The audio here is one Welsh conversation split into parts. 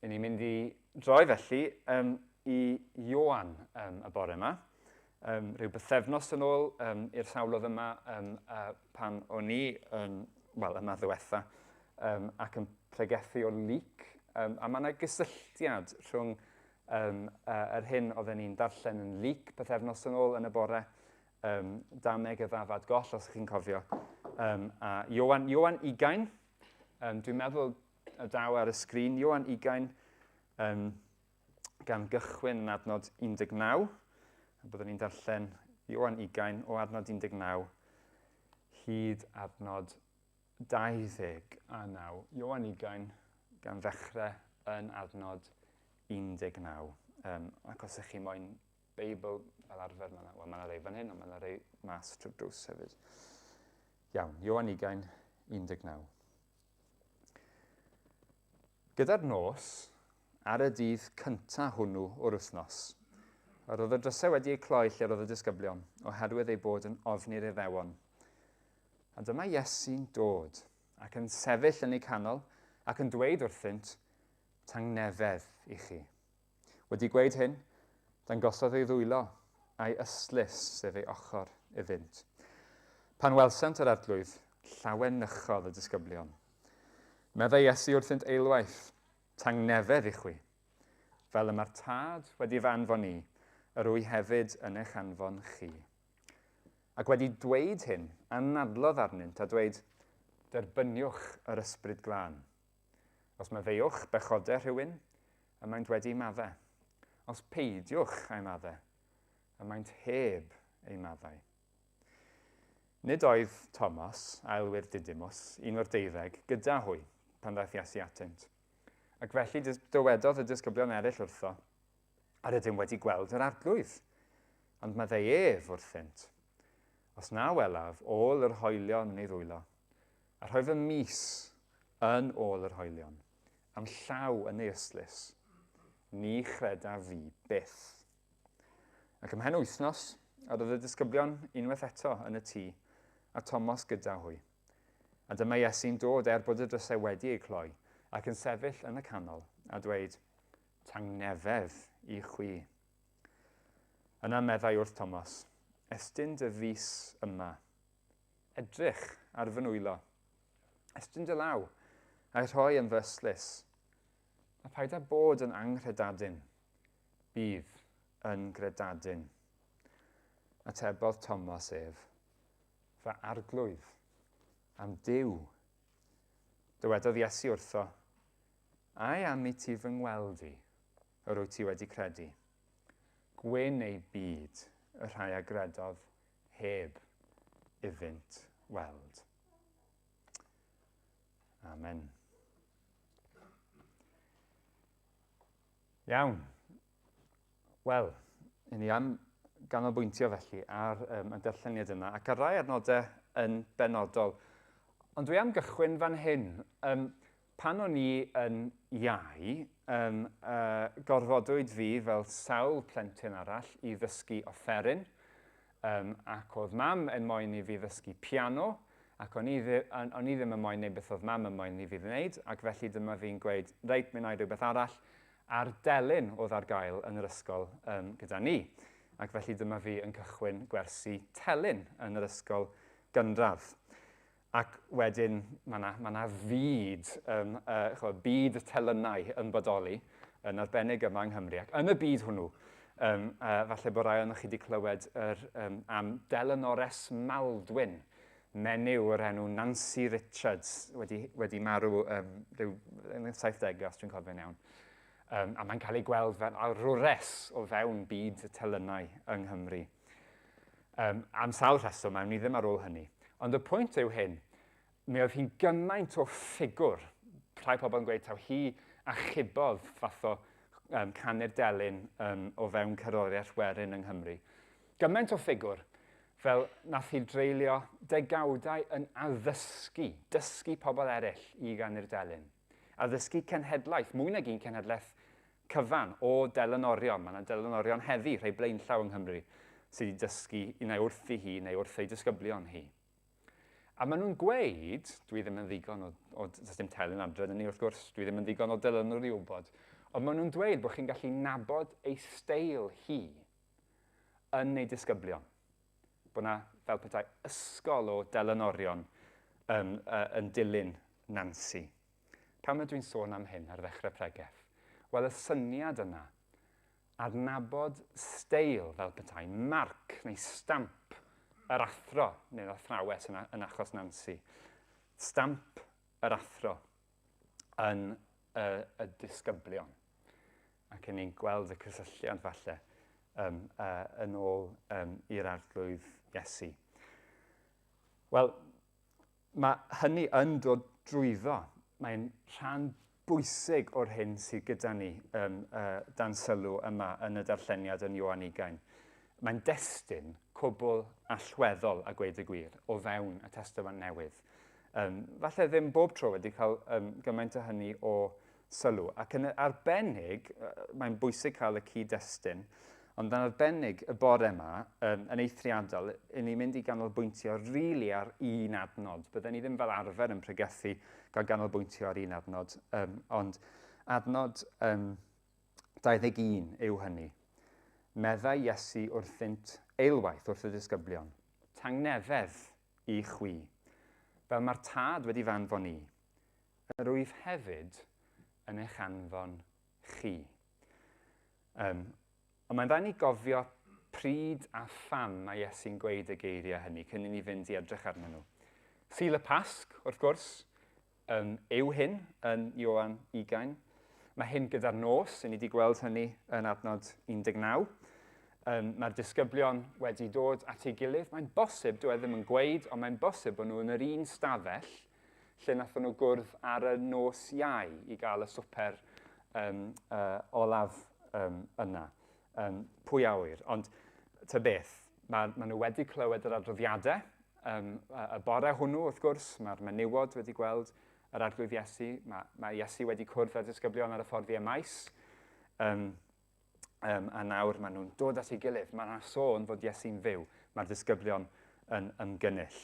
'Yn ni'n mynd i droi felly i Ioan y bore yma. Rhyw bythefnos yn ôl i'r sawlodd yma pan o'n i yma ddiwetha ac yn pregethu o lyc. A mae yna gysylltiad rhwng yr hyn oedden ni'n darllen yn lyc bythefnos yn ôl yn y bore, dameg y ddafad goll, os chi'n cofio. A Ioan 20, dwi'n meddwl y daw ar y sgrin, Ioan 20, gan gychwyn yn adnod 19. Byddwn ni'n darllen Ioan 20 o adnod 19 hyd adnod 29. Ioan 20 gan ddechrau yn adnod 19. Ac os ych chi moyn Beibl fel arfer, mae yna rei fan hyn, ond mae yna rei mas trwy'r drws hefyd. Iawn, Ioan 20, 19. Gyda'r nos, ar y dydd cyntaf hwnnw o'r wythnos, roedd y drysau wedi ei cloi lle roedd y disgyblion, oherwydd ei bod yn ofni'r Iddewon. A dyma Iesu'n dod, ac yn sefyll yn ei canol, ac yn dweud wrthynt, tangnefedd i chi. Wedi gweud hyn, dangosodd ei ddwylo a'i ystlys sef ei ochr iddynt. Pan welsant yr arglwydd, llawenychodd y disgyblion. Meddai Iesu wrthynt eilwaith, tangnefedd i chwi. Fel y mae'r tad wedi fy anfon i, yr wy hefyd yn eich anfon chi. Ac wedi dweud hyn, anadlodd arnynt a dweud, derbyniwch yr ysbryd glân. Os maddeuwch bechodau rhywun, y maent wedi maddau. Os peidiwch a'i maddau, y maent heb ei maddau. Nid oedd Thomas, aelwyr Didymus, un o'r 12, gyda hwy pan ddaeth Iesu atynt. Ac felly dywedodd y disgyblion eraill wrtho, a rydym wedi gweld yr arglwydd, ond maddau ef wrthynt. Os na welaf ôl yr hoelion yn ei ddwylo, a rhoi fy mis yn ôl yr hoelion, am llaw yn ei ystlys, ni chreda fi byth. Ac ymhen wythnos, a roedd y disgyblion unwaith eto yn y tŷ, a Thomas gyda hwy. A dyma Iesu'n dod bod y drysau wedi ei cloi, ac yn sefyll yn y canol, a dweud, tangnefedd i chwi. Yna meddai wrth Thomas, estyn dy fus yma, edrych ar fy nwylo, estyn dy law, a'i rhoi yn fy ystlys. A paid â bod yn anghredadyn, bydd yn gredadyn. Atebodd Thomas ef, fy arglwydd am Duw. Dywedodd Iesu wrtho, ai am i ti fy ngweld i, yr wyt ti wedi credu. Gwyn ei byd y rhai agredodd heb iddynt weld. Amen. Iawn. Wel, i ni am ganolbwyntio felly ar y darlleniad yna ac ar rai adnodau yn benodol. Ond dwi am gychwyn fan hyn. Pan o'n i yn iau, gorfodwyd fi fel sawl plentyn arall i ddysgu offeryn, ac oedd mam yn moyn i fi ddysgu piano, ac o'n i ddim yn moyn neud beth oedd mam yn moyn i fi wneud, ac felly dyma fi'n gweud, reit, mi'n neud rhywbeth arall, a'r delyn oedd ar gael yn yr ysgol gyda ni. Ac felly dyma fi yn cychwyn gwersi telyn yn yr ysgol gynradd. Ac wedyn, mae yna fyd, byd y telynau yn bodoli, yn arbennig yma yng Nghymru. Ac yn y byd hwnnw, falle bod rai o'n chi wedi clywed am Delanores Maldwyn, menyw o'r enw Nancy Richards, wedi marw rhyw 70 os dwi'n cofio'n iawn. A mae'n cael ei gweld fel arwres o fewn byd y telynau yng Nghymru. Am sawl rheswm, awn ni ddim ar ôl hynny. Ond y pwynt yw hyn, mi oedd hi'n gymaint o ffigwr. Rhai pobl yn gweud taw hi a chybodd fath o canu'r delyn o fewn cerddoriaeth werin yng Nghymru. Gymaint o ffigwr fel nath hi dreulio degawdau yn addysgu, dysgu pobl eraill i ganu'r delyn. Addysgu cenhedlaeth, mwy nag un cenhedlaeth cyfan o delanorion. Mae yna delanorion heddi, rhai blaenllaw yng Nghymru, sydd wedi dysgu i neu wrth i hi neu wrth ei disgyblion hi. A maen nhw'n gweud, dwi ddim yn ddigon o does dim telyn adre yn ni wrth gwrs, dwi ddim yn ddigon o dilynwr i wybod, ond maen nhw'n dweud bod chi'n gallu nabod ei steil hi yn ei disgyblion. Bod yna fel petai ysgol o delynorion yn dilyn Nancy. Pam ydw i'n sôn am hyn ar ddechrau pregeth? Wel, y syniad yna, adnabod steil fel petai, marc neu stamp yr athro, neu'r athrawes yn achos Nancy. Stamp yr athro yn y disgyblion. Ac yn ni'n gweld y cysylltiad falle yn ôl i'r arglwydd Iesu. Wel, mae hynny yn dod drwyddo. Mae'n rhan bwysig o'r hyn sydd gyda ni dan sylw yma yn y darlleniad yn Ioan 20. Mae'n destun cwbl allweddol a gweud y gwir o fewn y Testament Newydd. Falle ddim bob tro wedi cael gymaint o hynny o sylw. Ac yn arbennig, mae'n bwysig cael y cyd-destun, ond yn arbennig y bore yma, yn eithriadol, yn ni'n mynd i ganolbwyntio rili ar un adnod. Byddwn ni ddim fel arfer yn pregethu gael ganolbwyntio ar un adnod, ond adnod 21 yw hynny. Meddai Iesu wrthynt eilwaith wrth y disgyblion, tangnefedd i chwi, fel mae'r tad wedi fanfon ni, yr wyf hefyd yn eich anfon chi. Ond mae'n rhaid ni gofio pryd a pham mae Iesu'n gweud y geiriau hynny cyn i ni fynd i edrych arnyn nhw. Sul y Pasg, wrth gwrs, yw hyn yn Ioan 20. Mae hyn gyda'r nos, i ni wedi gweld hynny yn adnod 19. Mae'r disgyblion wedi dod at ei gilydd. Mae'n bosib, dwi ddim yn gweud, ond mae'n bosib bod nhw yn yr un stafell lle nathon nhw gwrdd ar y nos Iau i gael y swper olaf yna. Pwy a wyr. Ond ta beth, maen nhw wedi clywed yr adroddiadau. Y bore hwnnw, wrth gwrs, mae'r menywod wedi gweld yr arglwydd Iesu. Mae Iesu wedi cwrdd â'r disgyblion ar y ffordd i'r maes. A nawr maen nhw'n dod at ei gilydd. Mae'n sôn fod Iesu'n fyw. Mae'r disgyblion yn ymgynnull.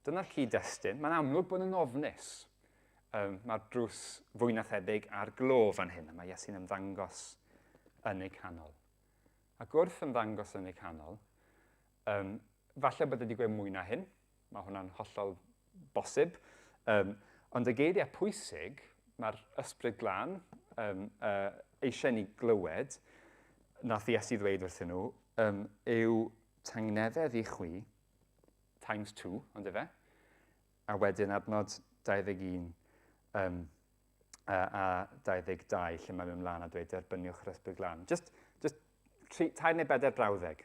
Dyna'r cyd-destun. Mae'n amlwg bod yn ofnus. Mae'r drws fwy na thebyg ar glo fan hyn. Mae Iesu'n ymddangos yn ei canol. Ac wrth ymddangos yn ei canol, falle bod wedi gweud mwy na hyn, mae hwnna'n hollol bosib, ond y geiriau pwysig, mae'r ysbryd glân eisiau ni glywed, nath Iesu ddweud wrthyn nhw, yw tangnefedd i chwi, times 2, ond efe, a wedyn adnod 21 a 22, lle mae'n mynd mlaen a dweud, derbyniwch yr ysbryd glân. Just 3 neu 4 brawddeg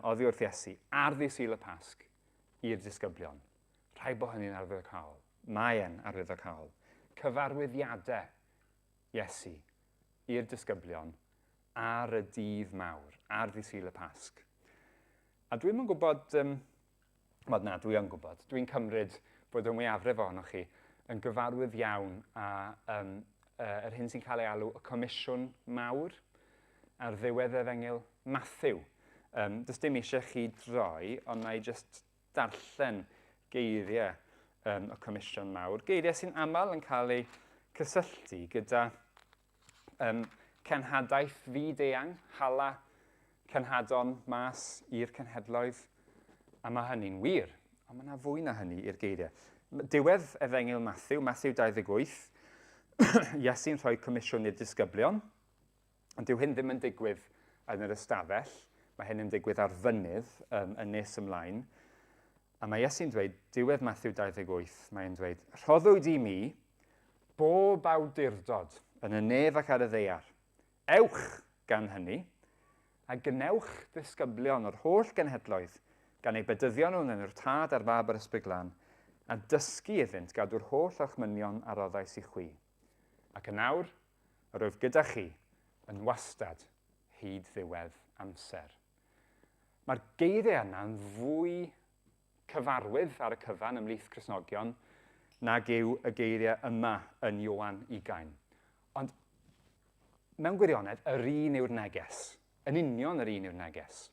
oddi wrth Iesu ar ddi Sul y Pasg i'r disgyblion. Rhaid bod hynny'n arwyddocaol. Mae e'n arwyddocaol. Cyfarwyddiadau Iesu i'r disgyblion ar y dydd mawr, ar ddi Sul y Pasg. A dwi'n yn gwybod, dwi yn gwybod, dwi'n cymryd bod y mwyafrif ohonoch chi yn gyfarwydd iawn a yr hyn sy'n cael ei alw y Comisiwn Mawr ar ddiwedd Efengyl Matthew. Does dim eisiau chi droi, ond na i jyst darllen geiriau y Comisiwn Mawr. Geiriau sy'n aml yn cael eu cysylltu gyda cenhadaeth fyd-eang, hala cenhadon mas i'r cenhedloedd, a mae hynny'n wir, ond mae yna fwy na hynny i'r geiriau. Diwedd Efengyl Matthew 28, Iesu'n rhoi comisiwn i'r disgyblion, ond dyw hyn ddim yn digwydd yn yr ystafell, mae hyn yn digwydd ar fynydd yn nes ymlaen, a mae Iesu'n dweud, diwedd Matthew 28, mae'n dweud, rhoddwyd i mi bob awdurdod yn y nef ac ar y ddeiar. Ewch gan hynny, a gwnewch ddisgyblion o'r holl genhedloedd gan ei bedyddio nhw'n yn yr tad a'r fab yr ysbryd glân, a dysgu iddynt gadw'r holl ochmynion a roddais i chwi. Ac yn nawr, rwyf gyda chi yn wastad hyd ddiwedd amser. Mae'r geiriau yna'n fwy cyfarwydd ar y cyfan ymhlith Cristnogion nag yw y geiriau yma yn Ioan 20. Ond mewn gwirionedd, yr un yw'r neges. Yn union yr un yw'r neges.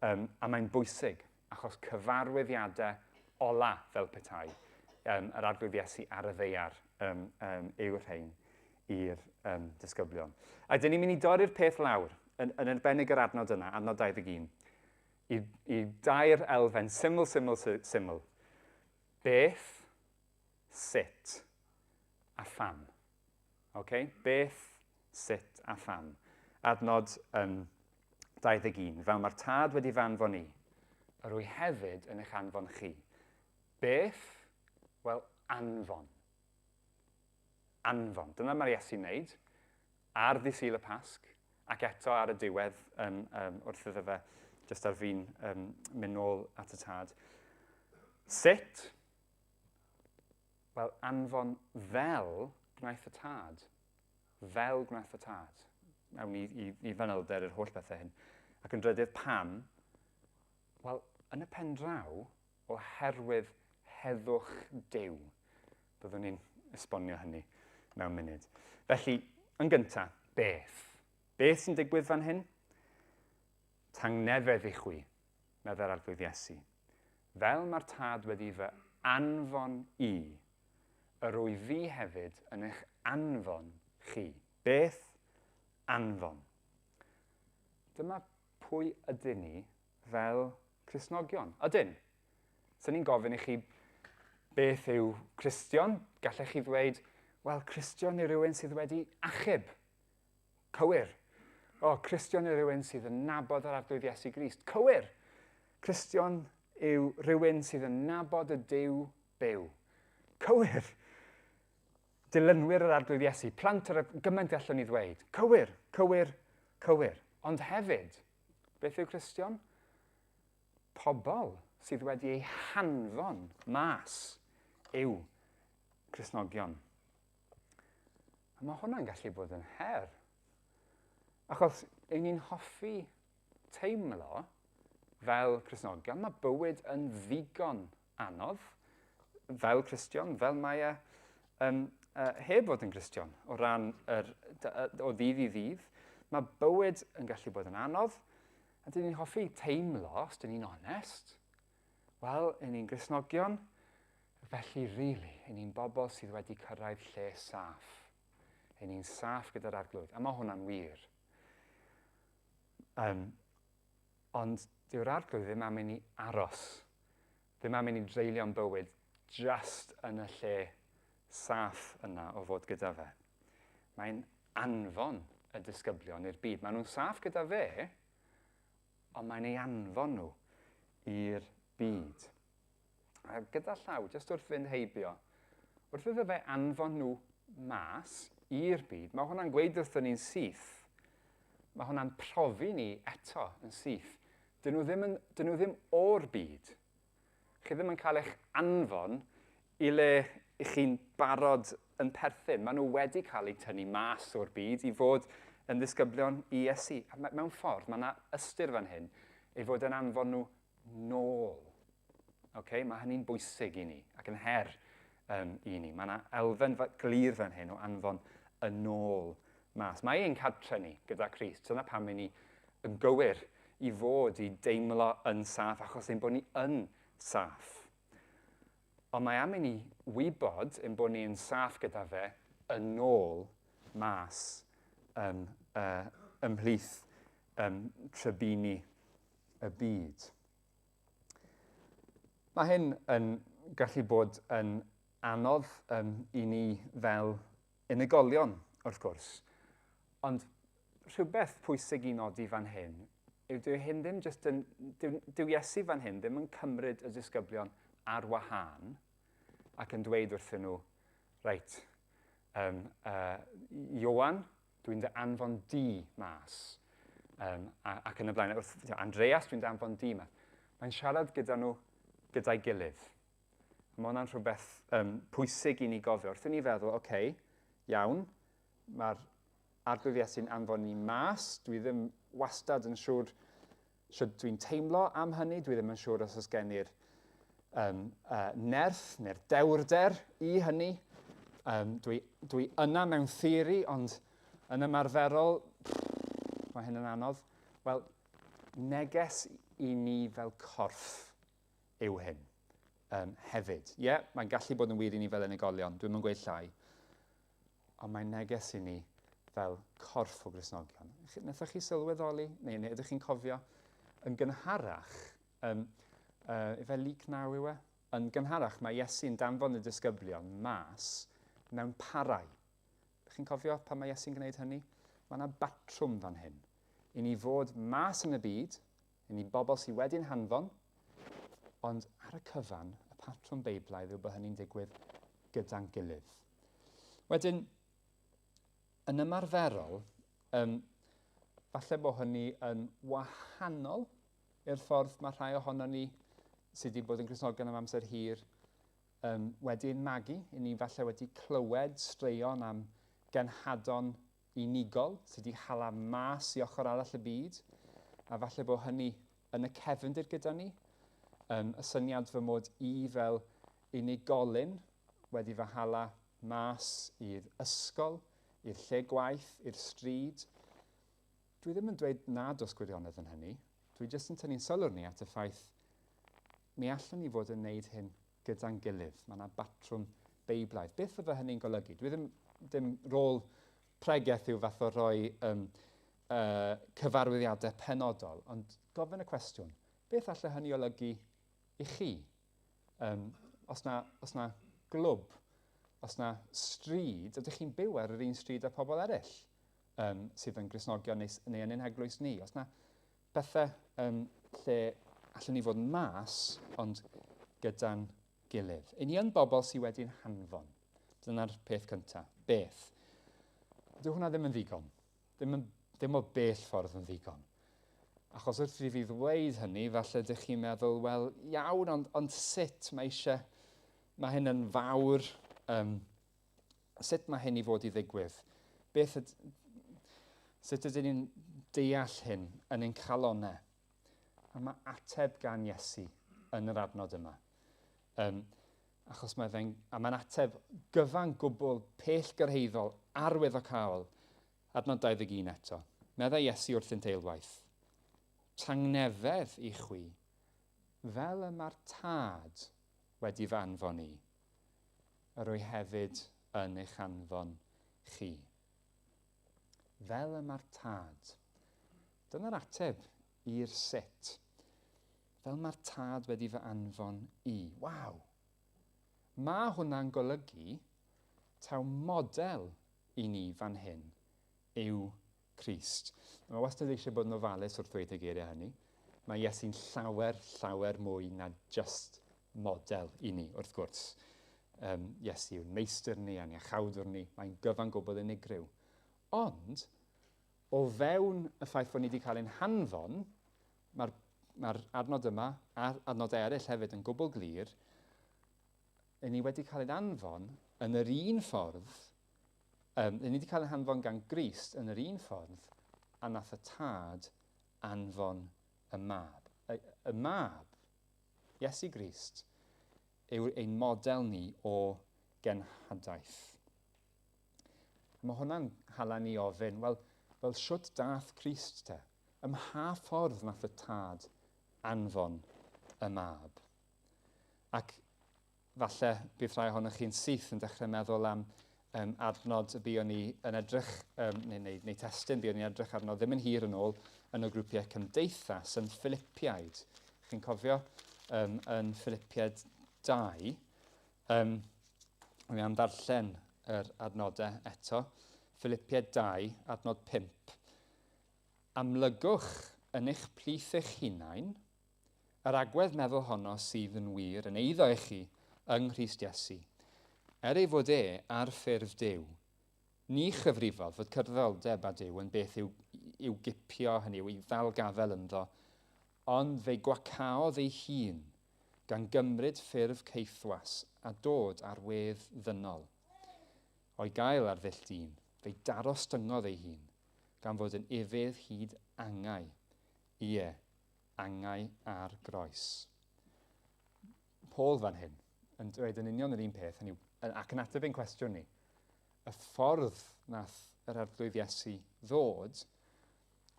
A mae'n bwysig, achos cyfarwyddiadau ola fel petai. Yr arglwydd Iesu ar y ddeiar yw'r rhain i'r disgyblion. A dyn ni'n mynd i dorri'r peth lawr yn arbennig yr adnod yna, adnod 21, i dair elfen syml. Beth, sut, a pham. Okay? Beth, sut, a pham. Adnod 21. Fel mae'r tad wedi fanfon ni, yr wy hefyd yn eich anfon chi. Beth? Wel, anfon. Anfon. Dyna mae'r Iesu'n wneud ar ddydd Sul y Pasg, ac eto ar y diwedd wrth iddo fe, jyst ar fi'n mynd nôl at y tad. Sut? Wel, anfon fel gwnaeth y tad. Fel gwnaeth y tad. Mewn i fanylder yr holl bethau hyn. Ac yn drydydd pam, wel, yn y pen draw, oherwydd heddwch Duw. Byddwn ni'n esbonio hynny mewn munud. Felly, yn gyntaf, beth? Beth sy'n digwydd fan hyn? Tangnefedd i chwi, medda'r arglwydd Iesu. Fel mae'r tad wedi fy anfon i, yr wy fi hefyd yn eich anfon chi. Beth? Anfon. Dyma pwy ydyn ni fel Cristnogion. Ydyn. Sa'n ni'n gofyn i chi beth yw Cristion? Gallech chi ddweud, wel, Cristion yw rhywun sydd wedi achub. Cywir. O, Cristion yw rhywun sydd yn nabod yr arglwydd Iesu Grist. Cywir. Cristion yw rhywun sydd yn nabod y Duw byw. Cywir. Dilynwyr yr arglwydd Iesu, plant ar y gymaint allwn ni ddweud. Cywir, cywir, cywir. Ond hefyd, beth yw Cristion? Pobl sydd wedi ei hanfon mas yw Cristnogion. A mae hwnna'n gallu bod yn her. Achos ein ni'n hoffi teimlo fel Cristnogion, mae bywyd yn ddigon anodd fel Cristion, fel mae heb fod yn Cristion, o ran o ddydd i ddydd. Mae bywyd yn gallu bod yn anodd, a dyn ni'n hoffi teimlo, os dyn ni'n onest, wel, ein ni'n Cristnogion, felly rili, ein ni'n bobl sydd wedi cyrraedd lle saff. Ein ni'n saff gyda'r arglwydd, a mae hwnna'n wir. Ond dyw'r arglwydd ddim am i ni aros, ddim am i ni dreulio'n bywyd just yn y lle saff yna o fod gyda fe. Mae'n anfon y disgyblion i'r byd. Maen nhw'n saff gyda fe, ond mae'n ei anfon nhw i'r byd. A gyda llaw, jyst wrth fynd heibio, wrth iddo fe anfon nhw mas i'r byd, mae hwnna'n gweud wrthyn ni'n syth. Mae hwnna'n profi ni eto yn syth. Dyn nhw ddim o'r byd. Chi ddim yn cael eich anfon i le i chi'n barod yn perthyn. Maen nhw wedi cael eu tynnu mas o'r byd i fod yn ddisgyblion i Iesu. Mewn ffordd, mae yna ystyr fan hyn i fod yn anfon nhw nôl. Okay? Mae hynny'n bwysig i ni ac yn her i ni. Mae yna elfen glir fan hyn o anfon y nôl mas. Mae ein cartre ni gyda Crist. Dyna pam i ni yn gywir i fod i deimlo yn saff achos ein bod ni yn saff. Ond mae am i ni wybod ein bod ni'n saff gyda fe yn ôl mas ymhlith trybini y byd. Mae hyn yn gallu bod yn anodd i ni fel unigolion, wrth gwrs. Ond rhywbeth pwysig i nodi fan hyn yw dyw Iesu fan hyn ddim yn cymryd y disgyblion ar wahân ac yn dweud wrthyn nhw, reit, Ioan, dwi'n dy anfon di mas. Ac yn y blaen, Andreas, dwi'n dy anfon di mas. Mae'n siarad gyda nhw gyda'i gilydd. Mae hwnna'n rhywbeth pwysig i ni gofio. Wrth i ni feddwl, oce, iawn, mae'r arglwydd Iesu'n anfon ni mas. Dwi ddim wastad yn siŵr sut dwi'n teimlo am hynny. Dwi ddim yn siŵr os oes gen i'r nerth neu'r dewrder i hynny. Dwi yna mewn theori, ond yn ymarferol, mae hyn yn anodd. Wel, neges i ni fel corff yw hyn. hefyd. Ie, mae'n gallu bod yn wir i ni fel unigolion, dwi'n yn gweud llai, ond mae'n neges i ni fel corff o Gristnogion. Wnaethoch chi sylweddoli, neu ydych chi'n cofio, yn gynharach, efe Luc 9 yw e? Yn gynharach, mae Iesu'n danfon y disgyblion mas mewn parau. Ydych chi'n cofio pan mae Iesu'n gwneud hynny? Mae yna batrwm fan hyn. I ni fod mas yn y byd, i ni bobl sydd wedi'n hanfon, ond ar y cyfan, y patrwm beiblaidd yw bod hynny'n digwydd gyda'n gilydd. Wedyn, yn ymarferol, falle bod hynny yn wahanol i'r ffordd mae rhai ohono ni sydd wedi bod yn Gristnogion am amser hir wedi'n magu. I ni falle wedi clywed straeon am genhadon unigol sydd wedi hala mas i ochr arall y byd. A falle bod hynny yn y cefndir gyda ni. Y syniad fy mod i fel unigolyn wedi fy hala mas i'r ysgol, i'r lle gwaith, i'r stryd. Dwi ddim yn dweud nad oes gwirionedd yn hynny. Dwi jyst yn tynnu'n sylw ni at y ffaith mi allwn ni fod yn wneud hyn gyda'n gilydd. Mae yna batrwm beiblaidd. Beth fydde hynny'n golygu? Dwi ddim rôl pregaeth yw fath o roi cyfarwyddiadau penodol, ond gofyn y cwestiwn, beth allai hynny olygu i chi? Os na glwb, os na stryd, ydych chi'n byw ar yr un stryd â pobl eraill sydd yn Gristnogion neu yn ein heglwys ni? Os na bethau lle allwn ni fod yn mas, ond gyda'n gilydd. I ni yn bobl sydd wedi'n hanfon. Dyna'r peth cyntaf. Beth? Dyw hwnna ddim yn ddigon. Ddim o bell ffordd yn ddigon. Achos wrth i fi ddweud hynny, falle ydych chi'n meddwl, wel, iawn, ond sut mae hyn yn fawr, sut mae hyn i fod i ddigwydd? Sut ydyn ni'n deall hyn yn ein calonau? A mae ateb gan Iesu yn yr adnod yma. Achos mae'n ateb gyfan gwbl pellgyrhaeddol arwyddocaol. Adnod 21 eto. Meddai Iesu wrth yn teilwaith. Tangnefedd i chwi, fel y mae'r tad wedi fy anfon i, yr o'i hefyd yn eich anfon chi. Fel y mae'r tad. Dyna'r ateb i'r sut. Fel mae'r tad wedi fy anfon i. Waw! Mae hwnna'n golygu taw model i ni fan hyn yw Crist. Mae wastad eisiau bod yn ofalus wrth ddweud y geiriau hynny. Mae Iesu'n llawer mwy na just model i ni, wrth gwrs. Iesu yw'n meistr ni, a'n iachawdwr ni, mae'n gyfan gwbl unigryw. Ond, o fewn y ffaith bod ni wedi cael ein hanfon, mae'r adnod yma, a adnod eraill hefyd yn gwbl glir, y ni wedi cael ein anfon yn yr un ffordd, ni wedi cael ein hanfon gan Grist yn yr un ffordd, a nath y tad anfon y mab. Y mab, Iesu Grist, yw ein model ni o genhadaeth. Mae hwnna'n hala ni ofyn, wel siwt dath Crist te? Ym mha ffordd nath y tad anfon y mab? Ac falle bydd rhai ohonoch chi'n syth yn dechrau meddwl am adnod y buon ni yn edrych, neu testyn buon ni'n edrych arno ddim yn hir yn ôl yn y grwpiau cymdeithas yn Philippiaid. Chi'n cofio yn Philippiaid 2, mi am ddarllen yr adnodau eto. Philippiaid 2, adnod 5. Amlygwch yn eich plith eich hunain, yr agwedd meddwl honno sydd yn wir yn eiddo i chi yng Nghrist Iesu. Ei fod ar ffurf Duw, ni chyfrifodd fod cyddoldeb â Duw yn beth i'w gipio, hynny yw i ddal gafel ynddo, ond fe'i gwacaodd ei hun gan gymryd ffurf ceithwas a dod ar wedd ddynol. O'i gael ar ddull dyn, fe'i darostyngodd ei hun, gan fod yn efydd hyd angau. Ie, angau ar groes. Paul fan hyn yn dweud yn union yr un peth, ac yn ateb ein cwestiwn ni. Y ffordd nath yr arglwydd Iesu ddod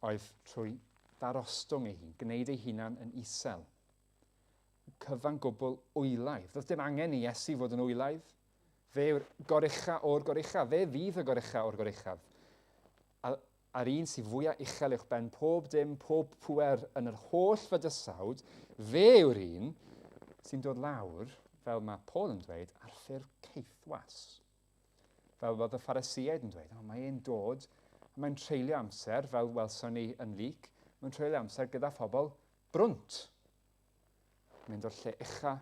oedd trwy darostwng ei hun, gwneud ei hunan yn isel. cyfan gwbl wylaidd. Doedd dim angen i Iesu fod yn wylaidd. Fe yw'r gorucha o'r gorucha. Fe fydd y gorucha o'r goruchaf. A'r un sy'n fwyaf uchel uwch ben pob dim, pob pwer yn yr holl fydysawd, fe yw'r un sy'n dod lawr, fel mae Paul yn dweud, ar ffurf ceithwas. Fel oedd y Pharisïaid yn dweud, mae e'n dod, mae'n treulio amser, fel welson ni yn Luc, mae'n treulio amser gyda phobl brwnt. Mae'n dod lle ucha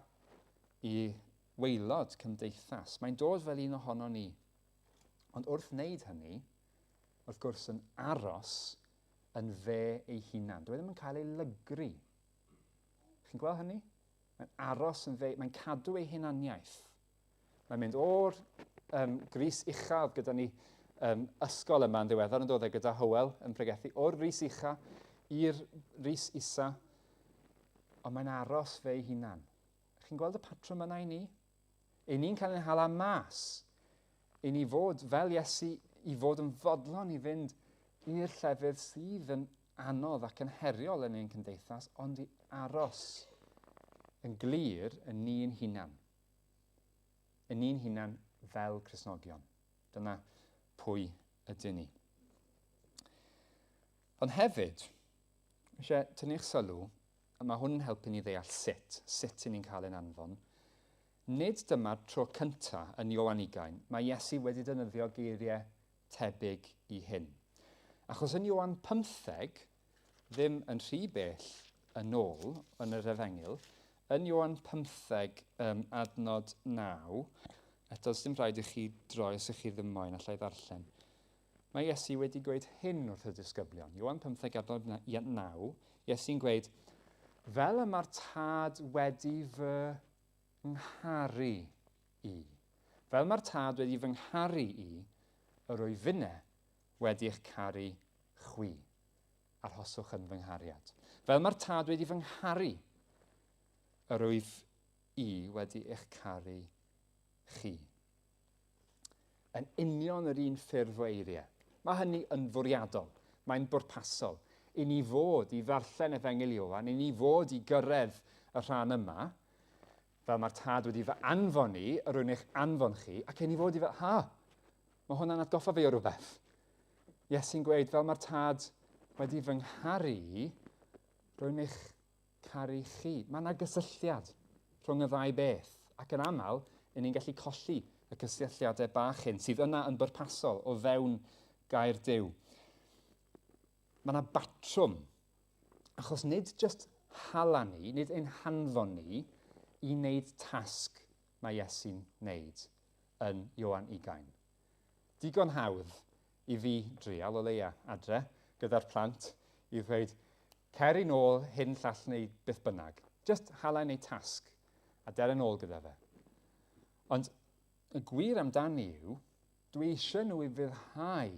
i waelod cymdeithas. Mae'n dod fel un ohono ni. Ond wrth wneud hynny, wrth gwrs yn aros yn fe ei hunan. Dwi ddim yn cael ei lygru. Chi'n gweld hynny? Mae'n aros yn fe, mae'n cadw ei hunaniaeth. Mae'n mynd o'r grys uchaf gyda ni ysgol yma yn ddiweddar yn dod gyda Hywel yn pregethu, o'r rhys ucha i'r rhys isa, ond mae'n aros fe ei hunan. Chi'n gweld y patrwm yna i ni? Ein ni'n cael ein hala mas. Ein ni fod fel Iesu i fod yn fodlon i fynd i'r llefydd sydd yn anodd ac yn heriol yn ein cymdeithas, ond i aros yn glir yn ni'n hunan. Yn ni'n hunan fel Cristnogion. Dyna pwy ydyn ni. Ond hefyd, eisiau tynnu'ch sylw, a mae hwn yn helpu ni ddeall sut i ni'n cael ein anfon. Nid dyma'r tro cyntaf yn Ioan 20, mae Iesu wedi defnyddio geiriau tebyg i hyn. Achos yn Ioan 15, ddim yn rhy bell yn ôl yn yr Efengyl, yn Ioan 15 adnod 9, eto dim rhaid i chi droi os ych chi ddim moyn allai ddarllen, mae Iesu wedi gweud hyn wrth y disgyblion. Ioan 15 adnod 9, Iesu'n gweud, fel y mae'r tad wedi fy ngharu i. Fel mae'r tad wedi fy ngharu i, yr oedfynau wedi eich caru chwi. Arhoswch yn fy nghariad. Fel mae'r tad wedi fy ngharu, yr wyf i wedi eich caru chi. Yn union yr un ffurf o eiriau. Mae hynny yn fwriadol. Mae'n bwrpasol. I ni fod i ddarllen Efengyl Ioan, i ni fod i gyrraedd y rhan yma, fel mae'r tad wedi fy anfon i, yr wy'n eich anfon chi, ac i ni fod i fel, mae hwnna'n atgoffa fi o rhywbeth. Iesu'n gweud, fel mae'r tad wedi fy ngharu i, rwy'n eich caru chi. Mae yna gysylltiad rhwng y ddau beth, ac yn aml, i ni'n gallu colli y cysylltiadau bach hyn, sydd yna yn bwrpasol o fewn gair Duw. Mae yna batrwm, achos nid just hala ni, nid ein hanfon ni, i wneud tasg mae Iesu'n wneud yn Ioan 20. Digon hawdd i fi drial o leia adre gyda'r plant i ddweud cer i nôl hyn llall neu beth bynnag. Just hala neu tasg a der yn ôl gyda fe. Ond y gwir amdani yw, dwi eisiau nhw i fyddhau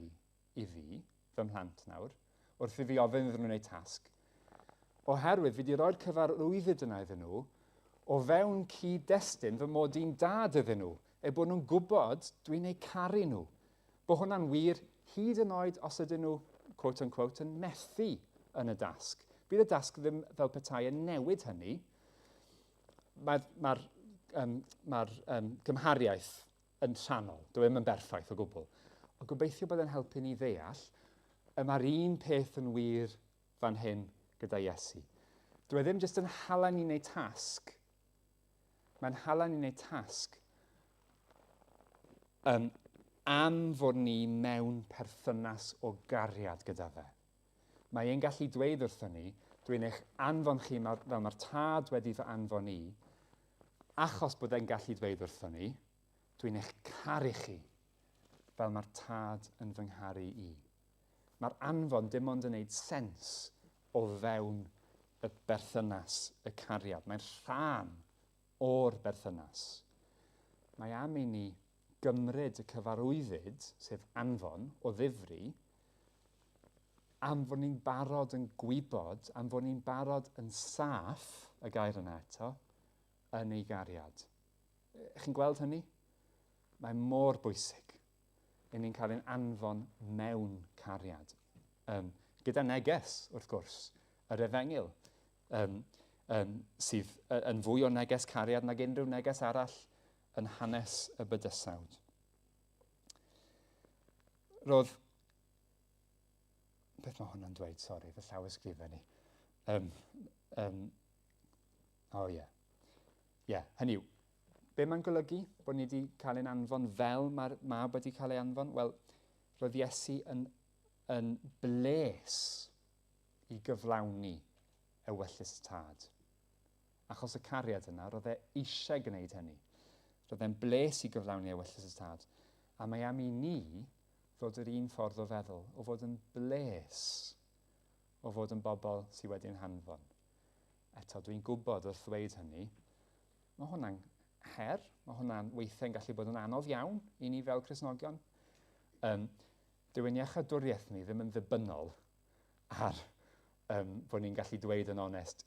i fi, fy mhlant nawr, wrth i fi ofyn iddyn nhw wneud tasg. Oherwydd fi wedi rhoi'r cyfarwyddyd yna iddyn nhw o fewn cyd-destun fy mod i'n dad iddyn nhw, bod nhw'n gwybod dwi'n eu caru nhw. Bod hwnna'n wir hyd yn oed os ydyn nhw, quote unquote, yn methu yn y dasg. Bydd y dasg ddim fel petai yn newid hynny. Mae'r gymhariaeth yn rhannol, ddim yn berffaith o gwbl. Ond gobeithio bod e'n helpu ni ddeall, mae'r un peth yn wir fan hyn gyda Iesu. Dwi ddim jyst yn hala ni wneud tasg, mae'n hala ni wneud tasg am fod ni mewn perthynas o gariad gyda fe. Mae e'n gallu dweud wrthon ni, dwi'n eich anfon chi fel mae'r tad wedi fy anfon i, achos bod e'n gallu dweud wrthon ni, dwi'n eich caru chi fel mae'r tad yn fy ngharu i. Mae'r anfon dim ond yn gwneud sens o fewn y berthynas, y cariad. Mae'n rhan o'r berthynas. Mae am i ni gymryd y cyfarwyddyd, sef anfon, o ddifri, am fod ni'n barod yn gwybod, am fod ni'n barod yn saff, y gair yna eto, yn ei gariad. Chi'n gweld hynny? Mae mor bwysig i ni'n cael ein anfon mewn cariad. Gyda neges, wrth gwrs, yr Efengyl. sydd yn fwy o neges cariad nag unrhyw neges arall yn hanes y bydysawd. Roedd... Beth mae hwnna'n dweud? Sori, fy llawysgrifau ni. Hynny yw, be mae'n golygu bod ni wedi cael ein anfon fel mae'r mab wedi cael ei anfon? Wel, roedd Iesu yn bles i gyflawni ewyllys y tad. Achos y cariad yna, roedd e eisiau gwneud hynny. Roedd e'n bles i gyflawni ewyllys y tad. A mae am i ni ddod yr un ffordd o feddwl, o fod yn bles o fod yn bobl sydd wedi'n hanfon. Eto, dwi'n gwybod wrth ddweud hynny, mae hwnna'n her, mae hwnna'n weithiau'n gallu bod yn anodd iawn i ni fel Cristnogion. Dyw ein iechydwriaeth ni ddim yn ddibynnol ar bod ni'n gallu dweud yn onest,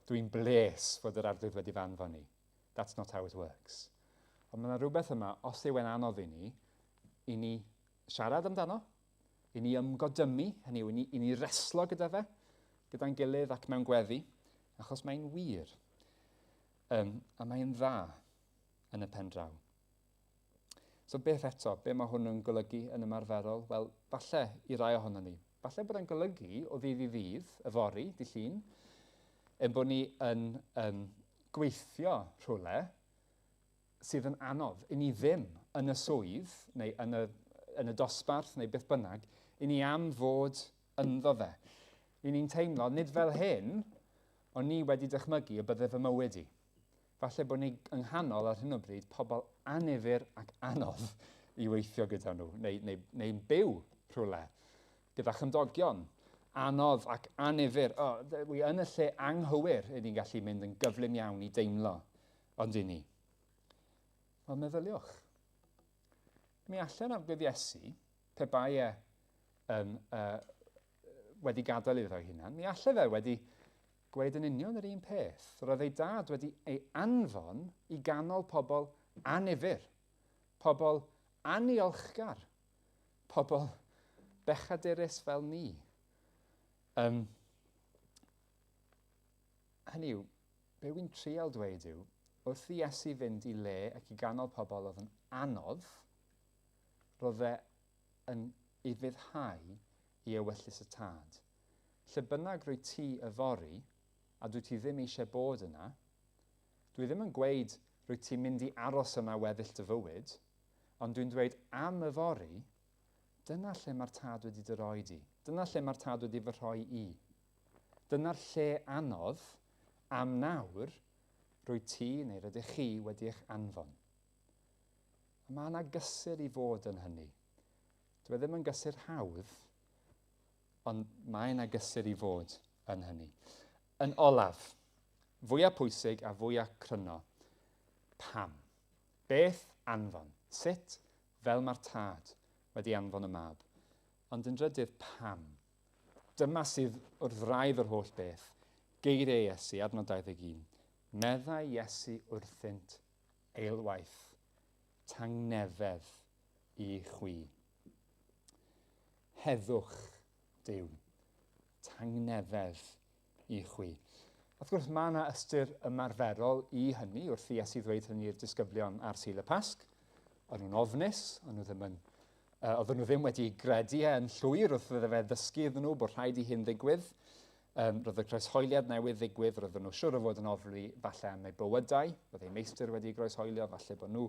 dwi'n bles fod yr arglwydd wedi fanfon ni. That's not how it works. Ond mae yna rhywbeth yma, os yw e'n anodd i ni siarad amdano, i ni ymgodymu, hynny yw, i ni reslo gyda fe, gyda'n gilydd ac mewn gweddi, achos mae'n wir. A mae'n dda yn y pen draw. So beth eto, be mae hwn yn golygu yn ymarferol? Wel, falle i rai ohono ni. Falle bod e'n golygu o ddydd i ddydd, y fori, di llun, yn bod ni yn gweithio rhywle sydd yn anodd. I ni ddim yn y swydd, neu yn y dosbarth, neu beth bynnag, i ni am fod ynddo fe. I ni'n teimlo, nid fel hyn, ond ni wedi dychmygu y bydde fy mywyd i. Falle bod ni yng nghanol ar hyn o bryd pobl anifyr ac anodd i weithio gyda nhw, neu'n byw rhywle gyda chymdogion anodd ac anifyr. Wi yn y lle anghywir i ni'n gallu mynd yn gyflym iawn i deimlo, ond i ni. Wel, meddyliwch. Mi allan arglwydd Iesu, pe bai wedi gadael iddo hunan, mi allan fe wedi gweud yn union yr un peth. Roedd ei dad wedi ei anfon i ganol pobl anifyr, pobl aniolchgar, pobl bechadurus fel ni. Hynny yw, be wy'n trial dweud yw, wrth i Iesu fynd i le ac i ganol pobl oedd yn anodd, roedd e yn ei fyddhau i ewyllys y tad. Lle bynnag rwy ti y fori, a dwi ti ddim eisiau bod yna, dwi ddim yn gweud rwy ti'n mynd i aros yna weddill dy fywyd, ond dwi'n dweud am y fori, dyna lle mae'r tad wedi dy roi di. Dyna lle mae'r tad wedi fy rhoi i. Dyna'r lle anodd am nawr rwy ti neu rydych chi wedi eich anfon. Mae yna gysur i fod yn hynny. Dwi ddim yn gysur hawdd, ond mae yna gysur i fod yn hynny. Yn olaf, fwyaf pwysig a fwyaf cryno, pam? Beth anfon? Sut fel mae'r tad wedi anfon y mab? Ond yn drydydd, pam? Dyma sydd wrth wraidd yr holl beth. Geiriau Iesu, adnod 21. Meddai Iesu wrthynt eilwaith, tangnefedd i chwi. Heddwch Duw, tangnefedd i chwi. Wrth gwrs, mae yna ystyr ymarferol i hynny, wrth i Iesu ddweud hynny i'r disgyblion ar Sul y Pasg. O'n nhw'n ofnus, oedden nhw ddim wedi gredu yn llwyr wrth fydde fe ddysgu iddyn nhw bod rhaid i hyn ddigwydd. Roedd y croeshoeliad newydd ddigwydd, roedden nhw siŵr o fod yn oflu falle am eu bywydau, roedd ei meistr wedi groeshoelio, falle bod nhw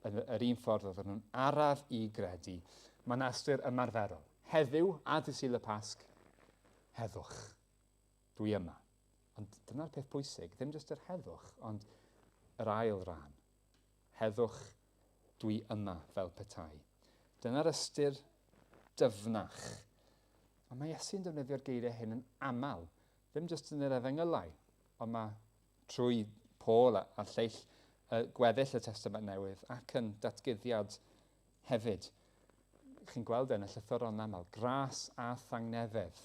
yr un ffordd oedden nhw'n araf i gredu. Mae yna ystyr ymarferol. Heddiw a dy Sul y Pasg, heddwch, dwi yma. Ond dyna'r peth pwysig, ddim jyst yr heddwch, ond yr ail ran. Heddwch, dwi yma fel petai. Dyna'r ystyr dyfnach. Ond mae Iesu'n defnyddio'r geiriau hyn yn aml, ddim jyst yn yr Efengylau, ond mae trwy Paul a lleill gweddill y Testament Newydd ac yn datguddiad hefyd. Chi'n gweld yn y llythyron aml, gras a thangnefedd.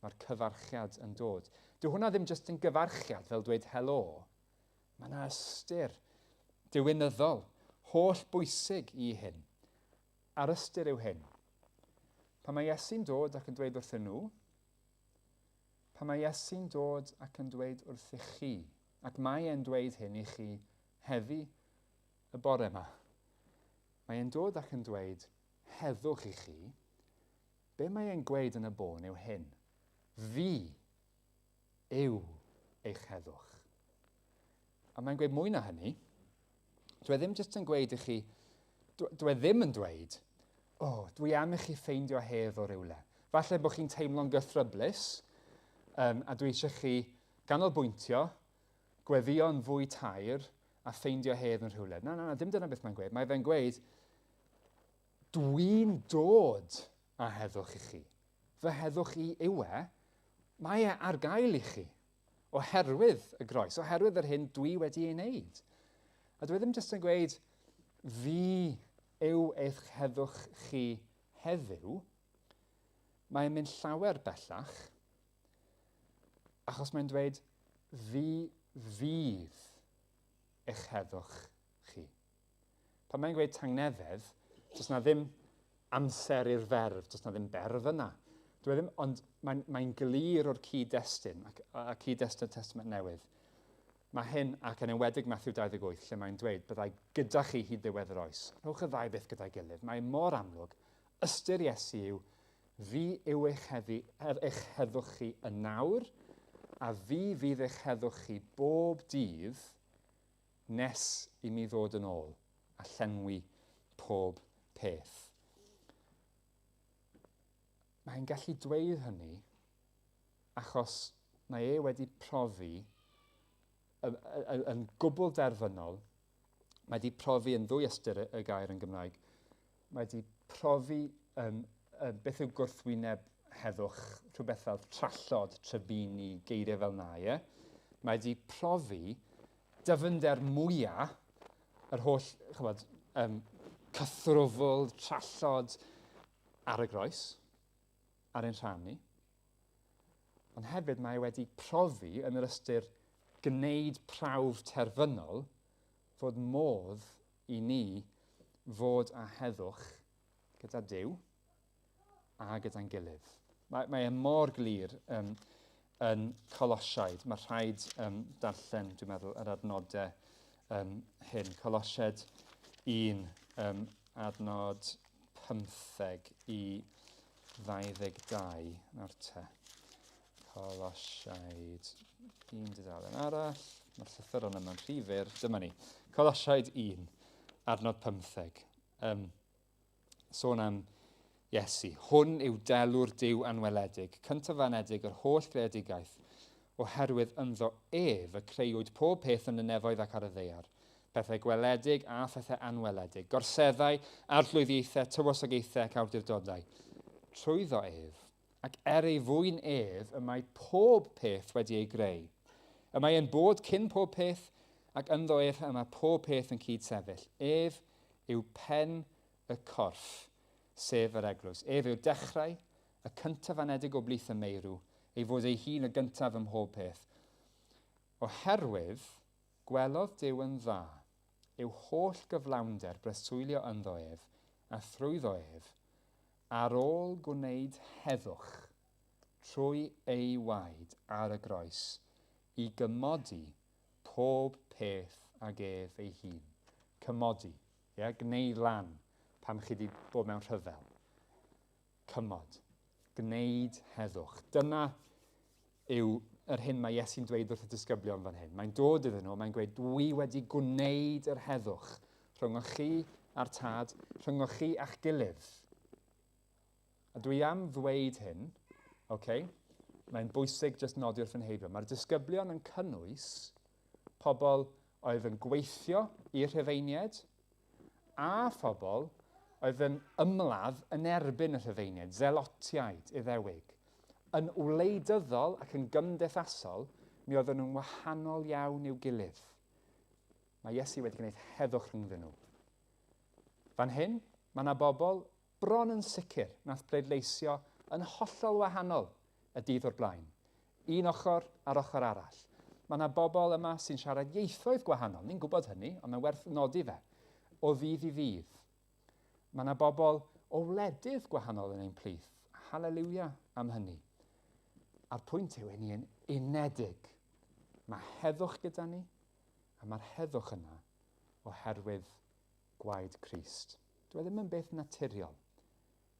Mae'r cyfarchiad yn dod. Dyw hwnna ddim jyst yn gyfarchiad fel dweud helo. Mae yna ystyr diwynyddol, holl bwysig i hyn. A'r ystyr yw hyn. Pan mae Iesu'n dod ac yn dweud wrthyn nhw, pan mae Iesu'n dod ac yn dweud wrth i chi, ac mae e'n dweud hyn i chi heddi y bore yma. Mae e'n dod ac yn dweud heddwch i chi. Be mae e'n gweud yn y bôn yw hyn. Fi yw eich heddwch. A mae'n gweud mwy na hynny. Dwi ddim jyst yn gweud i chi, dwi ddim yn dweud, dwi am i chi ffeindio hedd o rywle. Falle bod chi'n teimlo'n gythryblus, a dwi eisiau chi ganolbwyntio, gweddio yn fwy tair, a ffeindio hedd yn rhywle. Na, dim dyna beth mae'n gweud. Mae fe'n gweud, dwi'n dod a heddwch i chi. Fy heddwch i yw mae ar gael i chi. Oherwydd y groes, oherwydd yr hyn dwi wedi ei wneud. A dwi ddim jyst yn gweud, fi yw eich heddwch chi heddiw. Mae'n mynd llawer bellach, achos mae'n dweud, fi fydd eich heddwch chi. Pan mae'n gweud tangnefedd, does na ddim amser i'r ferf, does na ddim berf yna. Ond mae'n glir o'r cyd-destun, a cyd-destun Testament Newydd. Mae hyn, ac yn enwedig Mathew 28, lle mae'n dweud, byddai gyda chi hyd ddiwedd yr oes. Rhowch y ddau beth gyda'i gilydd. Mae mor amlwg. Ystyr Iesu yw, fi yw eich heddwch chi yn nawr, a fi fydd eich heddwch chi bob dydd nes i mi ddod yn ôl a llenwi pob peth. Mae'n gallu dweud hynny achos mae e wedi profi yn gwbl derfynol, mae wedi profi yn ddwy ystyr y gair yn Gymraeg, mae wedi profi beth yw gwrthwyneb heddwch, rhywbeth fel trallod, trybini, geiriau fel na, ie? Mae wedi profi dyfynder mwyaf, yr holl, cythrwfl, trallod ar y groes, ar ein rhan ni. Ond hefyd mae wedi profi yn yr ystyr gwneud prawf terfynol fod modd i ni fod â heddwch gyda Duw a gyda'n gilydd. Mae mor glir yn Colosiaid. Mae rhaid darllen, dwi'n meddwl, yr adnodau hyn. Colosiaid 1, adnod 15 i 22 nawr te. Colosiaid 1 dudalen arall. Mae'r llythyron yma'n rhy fyr. Dyma ni. Colosiaid 1, adnod 15. Sôn am Iesu. Hwn yw delw'r Duw anweledig, cyntaf anedig yr holl greadigaeth, oherwydd ynddo ef y creuwyd pob peth yn y nefoedd ac ar y ddeiar. Pethau gweledig a phethau anweledig, gorseddau, arllwyddiaethau, tywosogaethau ac awdurdodau. Trwyddo ef, ac ei fwyn ef, y mae pob peth wedi ei greu. Y mae e'n bod cyn pob peth, ac ynddo ef y mae pob peth yn cydsefyll. Ef yw pen y corff, sef yr eglwys. Ef yw'r dechrau, y cyntaf anedig o blith y meirw, ei fod ei hun y gyntaf ym mhob peth. Oherwydd, gwelodd Duw yn dda, yw holl gyflawnder breswylio ynddo ef, a thrwyddo ef, ar ôl gwneud heddwch trwy ei waed ar y groes, i gymodi pob peth ag ef ei hun. Cymodi, gneud lan pam chi wedi bod mewn rhyfel. Cymod, gwneud heddwch. Dyna yw yr hyn mae Iesu'n dweud wrth y disgyblion fan hyn. Mae'n dod iddyn nhw, mae'n gweud, dwi wedi gwneud yr heddwch rhwng chi a'r tad, rhwng chi a'ch gilydd. A dwi am ddweud hyn, mae'n bwysig jyst nodi wrth yn heibio. Mae'r disgyblion yn cynnwys pobl oedd yn gweithio i'r Rhufeiniaid a phobl oedd yn ymladd yn erbyn y Rhufeiniaid, zelotiaid Iddewig. Yn wleidyddol ac yn gymdeithasol, mi oedden nhw'n wahanol iawn i'w gilydd. Mae Iesu wedi gwneud heddwch rhwngddyn nhw. Fan hyn, mae yna bobl bron yn sicr nath bleidleisio yn hollol wahanol y dydd o'r blaen. Un ochr ar ochr arall. Mae yna bobl yma sy'n siarad ieithoedd gwahanol. Ni'n gwybod hynny, ond mae'n werth nodi fe. O ddydd i ddydd. Mae yna bobl o wledydd gwahanol yn ein plith. Hallelujah am hynny. A'r pwynt yw, ni yn unedig. Mae heddwch gyda ni, a mae'r heddwch yna oherwydd gwaed Crist. Dwi ddim yn beth naturiol.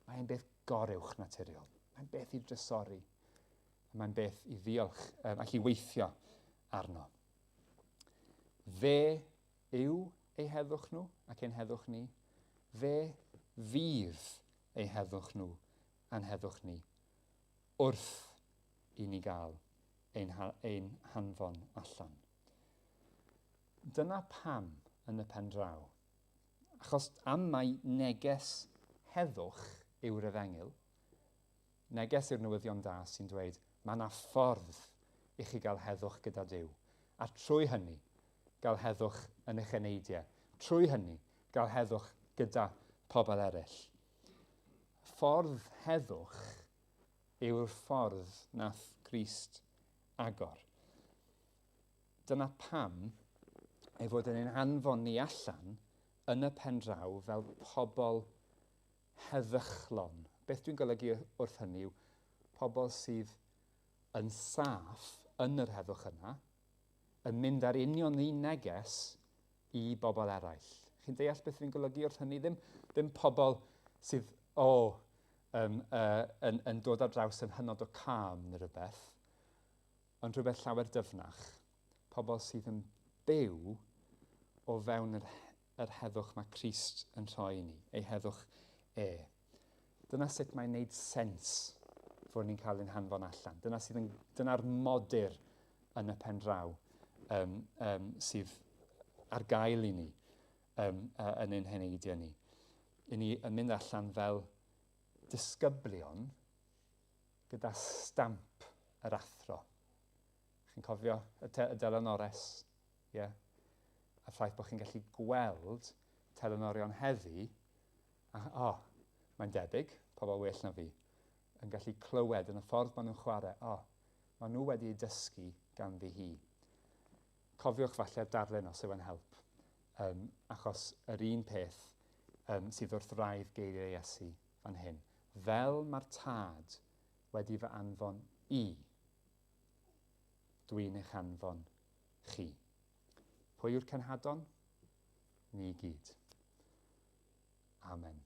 Mae'n beth gorywch naturiol. Mae'n beth i drysori. Mae'n beth i ddiolch ac i weithio arno. Fe yw eu heddwch nhw ac ein heddwch ni. Fe fydd eu heddwch nhw a'n heddwch ni wrth i ni gael ein hanfon allan. Dyna pam yn y pen draw. Achos am mai neges heddwch yw'r Efengyl, neges yw'r newyddion da sy'n dweud mae yna ffordd i chi gael heddwch gyda Duw. A trwy hynny, gael heddwch yn eich eneidiau. Trwy hynny, gael heddwch gyda pobl eraill. Ffordd heddwch yw'r ffordd nath Crist agor. Dyna pam ei fod yn ein anfon ni allan yn y pen draw fel pobl heddychlon. Beth dwi'n golygu wrth hynny yw pobl sydd yn saff yn yr heddwch yna, yn mynd ar union un neges i bobl eraill. Chi'n deall beth dwi'n golygu wrth hynny? Ddim pobl sydd yn dod ar draws yn hynod o calm neu rhywbeth, ond rhywbeth llawer dyfnach. Pobl sydd yn byw o fewn yr heddwch mae Crist yn rhoi ni, ei heddwch Dyna sut mae'n gwneud sens fod ni'n cael ein hanfon allan. Dyna'r modur yn y pen draw sydd ar gael i ni yn ein heneidiau ni. I ni yn mynd allan fel disgyblion gyda stamp yr athro. Chi'n cofio y delanores? Yeah. A ffaith bod chi'n gallu gweld telanorion heddi, mae'n debyg, pobl well na fi, yn gallu clywed yn y ffordd maen nhw'n chwarae, maen nhw wedi dysgu gan fi hi. Cofiwch falle darlun os yw e'n help, achos yr un peth sydd wrth raidd geiriau Iesu fan hyn. Fel mae'r tad wedi fy anfon i, dwi'n eich anfon chi. Pwy yw'r cenhadon? Ni gyd. Amen.